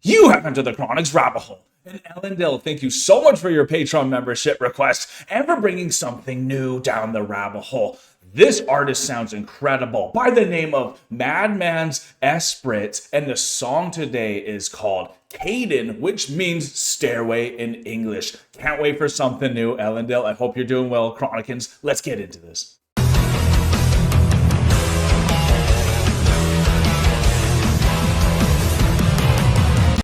You have entered the Chronic's rabbit hole. And Ellendale, thank you so much for your Patreon membership request and for bringing something new down the rabbit hole. This artist sounds incredible by the name of Madmans Esprit, and the song today is called Caden, which means stairway in English. Can't wait for something new, Ellendale. I hope you're doing well, Chronicans. Let's get into this.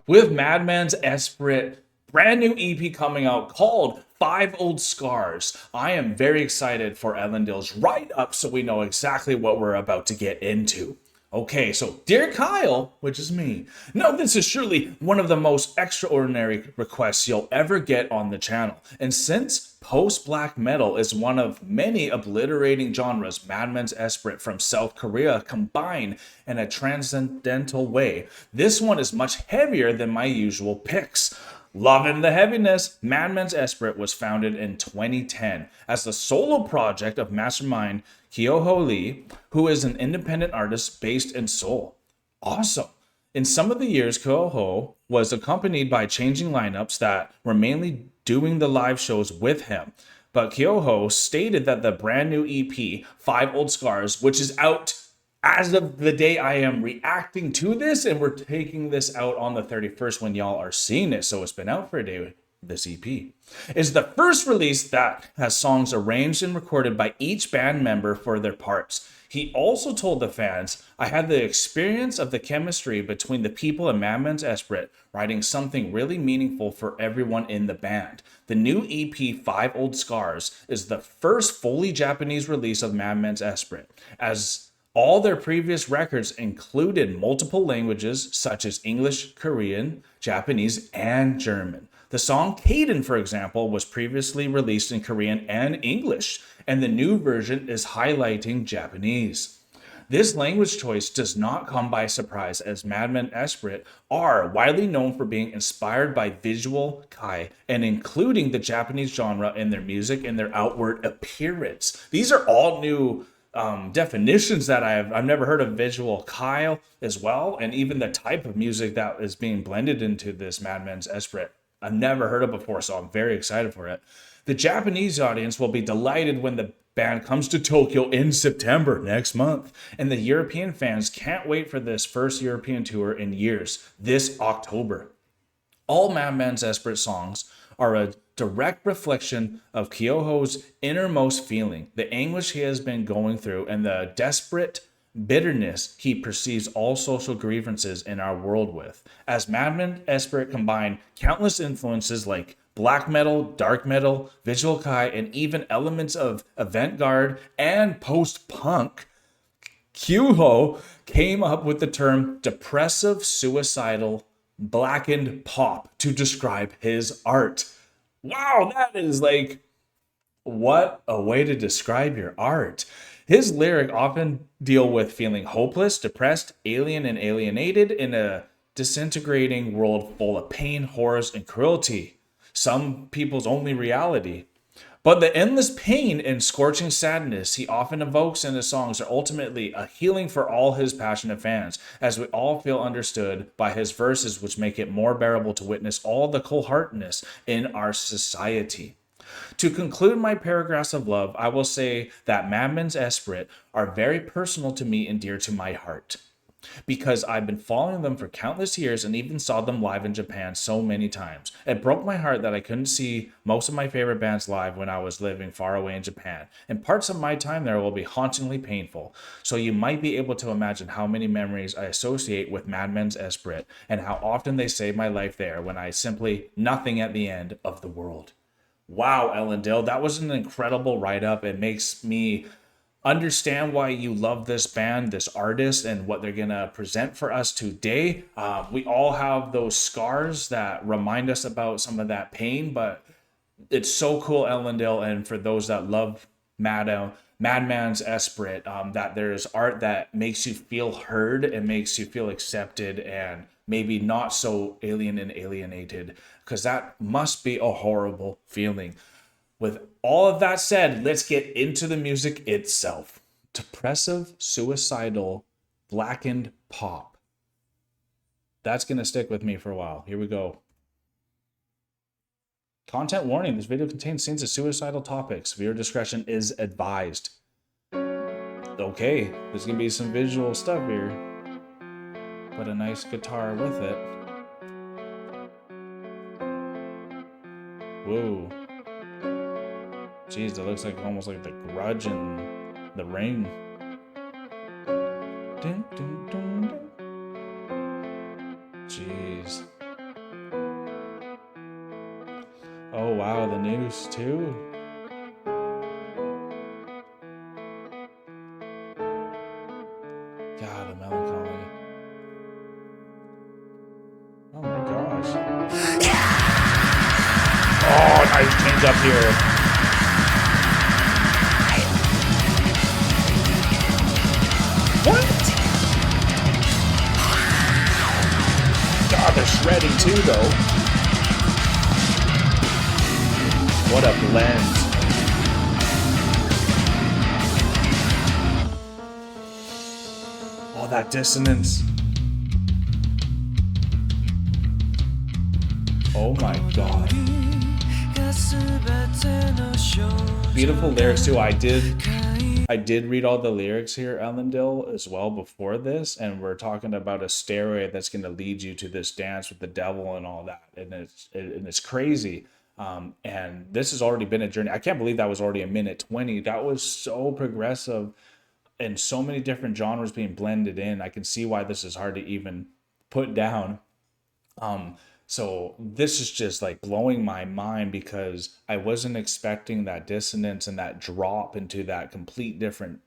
With Madmans Esprit, brand new EP coming out called 5 Old Scars. I am very excited for Ellendale's write-up so we know exactly what we're about to get into. Okay, so Dear Kyle, which is me. Now this is surely one of the most extraordinary requests you'll ever get on the channel. And since post-black metal is one of many obliterating genres Madmans Esprit from South Korea combine in a transcendental way, this one is much heavier than my usual picks. Loving the heaviness, Madmans Esprit was founded in 2010 as the solo project of mastermind Kyoho Lee, who is an independent artist based in Seoul. Awesome. In some of the years, Kyoho was accompanied by changing lineups that were mainly doing the live shows with him. But Kyoho stated that the brand new EP, 5 Old Scars, which is out as of the day I am reacting to this, and we're taking this out on the 31st when y'all are seeing it, so it's been out for a day, this EP, is the first release that has songs arranged and recorded by each band member for their parts. He also told the fans, I had the experience of the chemistry between the people in Madmans Esprit, writing something really meaningful for everyone in the band. The new EP 5 Old Scars is the first fully Japanese release of Madmans Esprit, as all their previous records included multiple languages such as English, Korean, Japanese, and German. The song Caden, for example, was previously released in Korean and English, and the new version is highlighting Japanese. This language choice does not come by surprise, as Madmans Esprit are widely known for being inspired by visual kai and including the Japanese genre in their music and their outward appearance. These are all new definitions that I've never heard of visual Kyle as well, and even the type of music that is being blended into this Madmans Esprit I've never heard of before, so I'm very excited for it. The Japanese audience will be delighted when the band comes to Tokyo in September next month, and the European fans can't wait for this first European tour in years, this October. All Madmans Esprit songs are a direct reflection of Kyoho's innermost feeling, the anguish he has been going through, and the desperate bitterness he perceives all social grievances in our world with. As Madmans Esprit combine countless influences like black metal, dark metal, visual kai, and even elements of avant-garde and post-punk, Kyoho came up with the term depressive, suicidal, blackened pop to describe his art. Wow, that is like, what a way to describe your art. His lyrics often deal with feeling hopeless, depressed, alien, and alienated in a disintegrating world full of pain, horrors, and cruelty. Some people's only reality. But the endless pain and scorching sadness he often evokes in his songs are ultimately a healing for all his passionate fans, as we all feel understood by his verses, which make it more bearable to witness all the cold-heartedness in our society. To conclude my paragraphs of love, I will say that Madmans Esprit are very personal to me and dear to my heart, because I've been following them for countless years and even saw them live in Japan so many times. It broke my heart that I couldn't see most of my favorite bands live when I was living far away in Japan, and parts of my time there will be hauntingly painful. So you might be able to imagine how many memories I associate with Madmans Esprit and how often they saved my life there when I simply nothing at the end of the world. Wow, Ellendale, that was an incredible write-up. It makes me understand why you love this band, this artist, and what they're going to present for us today. We all have those scars that remind us about some of that pain, but it's so cool, Ellendale, and for those that love Madmans Esprit, that there's art that makes you feel heard and makes you feel accepted and maybe not so alien and alienated, because that must be a horrible feeling. With all of that said, let's get into the music itself. Depressive, suicidal, blackened pop. That's going to stick with me for a while. Here we go. Content warning. This video contains scenes of suicidal topics. Viewer discretion is advised. Okay, there's going to be some visual stuff here. But a nice guitar with it. Whoa. Jeez, it looks like almost like The Grudge and The Ring. Dun, dun, dun, dun. Jeez. Oh wow, the news too. God, the melancholy. Oh my gosh. Oh, nice change up here. What? God, they're shredding too, though. What a blend. Oh, that dissonance. Oh my god. Beautiful lyrics too. I did read all the lyrics here, Ellendale, as well before this, and we're talking about a stairway that's going to lead you to this dance with the devil and all that, and it's crazy. And this has already been a journey. I can't believe that was already a minute 20. That was so progressive, and so many different genres being blended in. I can see why this is hard to even put down. So this is just like blowing my mind, because I wasn't expecting that dissonance and that drop into that complete different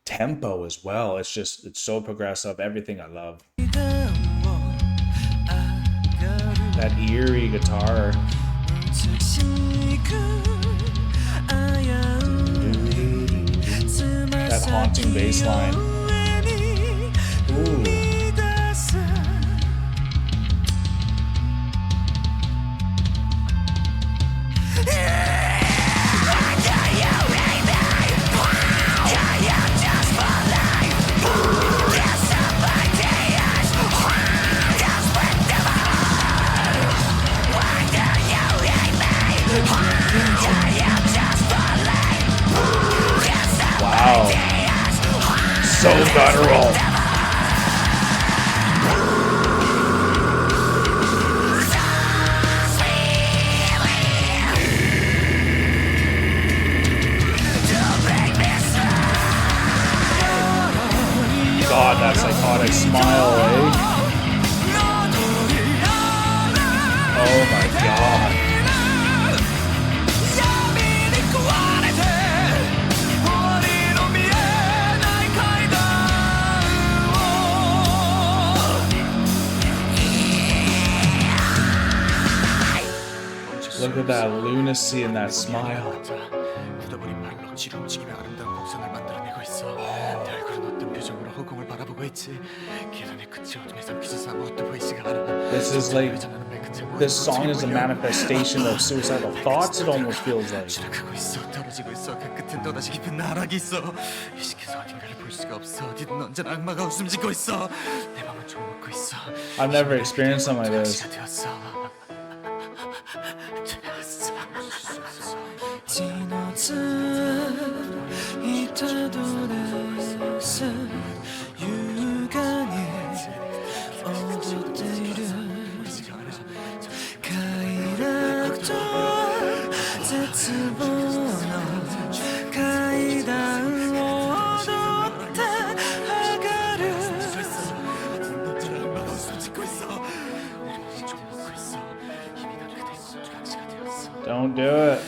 tempo as well. It's so progressive. Everything I love. That eerie guitar. That haunting bass line. Ooh. Wow. So guttural. God, that psychotic smile, eh? Oh my god. Look at that lunacy and that smile. This is like, this song is a manifestation of suicidal thoughts, it almost feels like. I've never experienced something like this. Don't do it.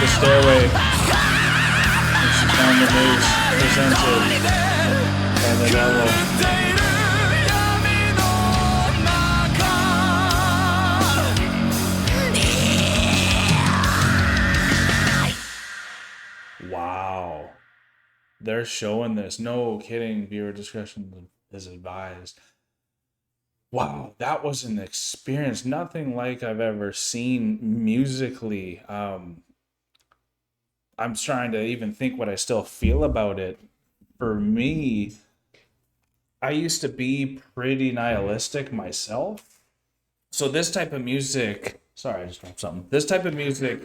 the Stairway, which is on the news, presented by the devil. Wow. They're showing this. No kidding. Viewer discretion is advised. Wow, that was an experience. Nothing like I've ever seen musically. I'm trying to even think what I still feel about it. For me, I used to be pretty nihilistic myself. So this type of music, sorry, I just dropped something. This type of music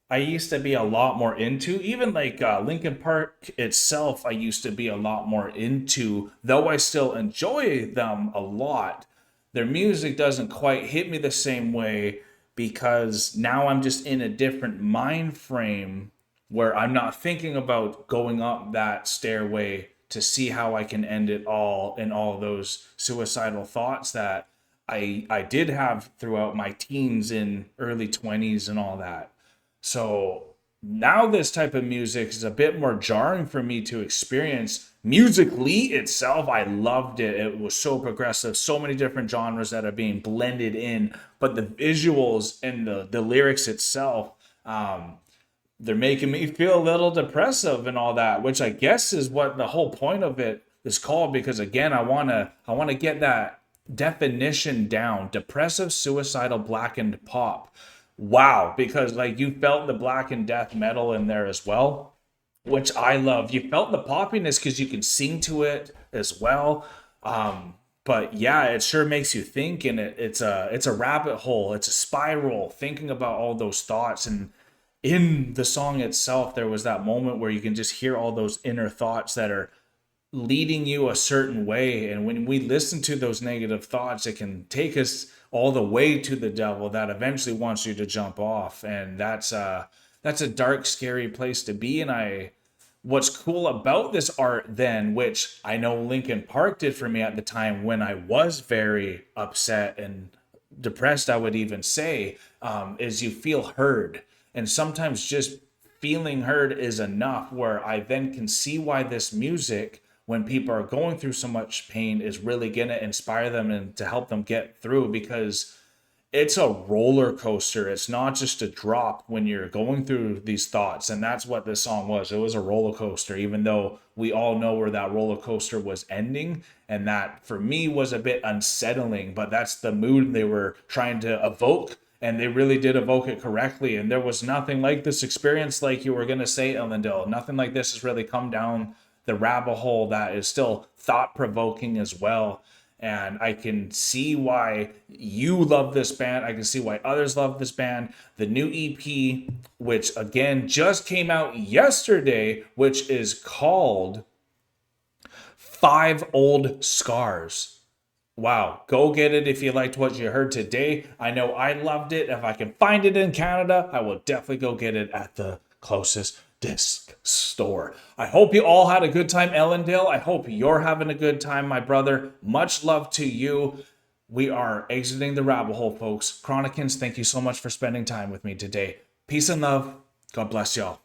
I used to be a lot more into. Even like Linkin Park itself, I used to be a lot more into, though I still enjoy them a lot. Their music doesn't quite hit me the same way because now I'm just in a different mind frame where I'm not thinking about going up that stairway to see how I can end it all, and all those suicidal thoughts that I did have throughout my teens and early 20s and all that. So now this type of music is a bit more jarring for me to experience. Musically itself, I loved it. It was so progressive, so many different genres that are being blended in. But the visuals and the lyrics itself, they're making me feel a little depressive and all that, which I guess is what the whole point of it is called. Because again, I wanna get that definition down: depressive, suicidal, blackened pop. Wow, because like you felt the black and death metal in there as well, which I love. You felt the poppiness because you can sing to it as well. But yeah, it sure makes you think, and it's a rabbit hole, it's a spiral, thinking about all those thoughts. And in the song itself, there was that moment where you can just hear all those inner thoughts that are leading you a certain way. And when we listen to those negative thoughts, it can take us all the way to the devil that eventually wants you to jump off. And that's a dark, scary place to be. And what's cool about this art then, which I know Linkin Park did for me at the time when I was very upset and depressed, I would even say, is you feel heard. And sometimes just feeling heard is enough, where I then can see why this music, when people are going through so much pain, is really going to inspire them and to help them get through, because it's a roller coaster. It's not just a drop when you're going through these thoughts. And that's what this song was. It was a roller coaster, even though we all know where that roller coaster was ending. And that for me was a bit unsettling, but that's the mood they were trying to evoke. And they really did evoke it correctly. And there was nothing like this experience, like you were going to say, Ellendale. Nothing like this has really come down the rabbit hole that is still thought-provoking as well. And I can see why you love this band. I can see why others love this band. The new EP, which again just came out yesterday, which is called 5 Old Scars. Wow, go get it if you liked what you heard today. I know I loved it. If I can find it in Canada, I will definitely go get it at the closest disc store. I hope you all had a good time, Ellendale. I hope you're having a good time, my brother. Much love to you. We are exiting the rabbit hole, folks. Chronicans, thank you so much for spending time with me today. Peace and love. God bless y'all.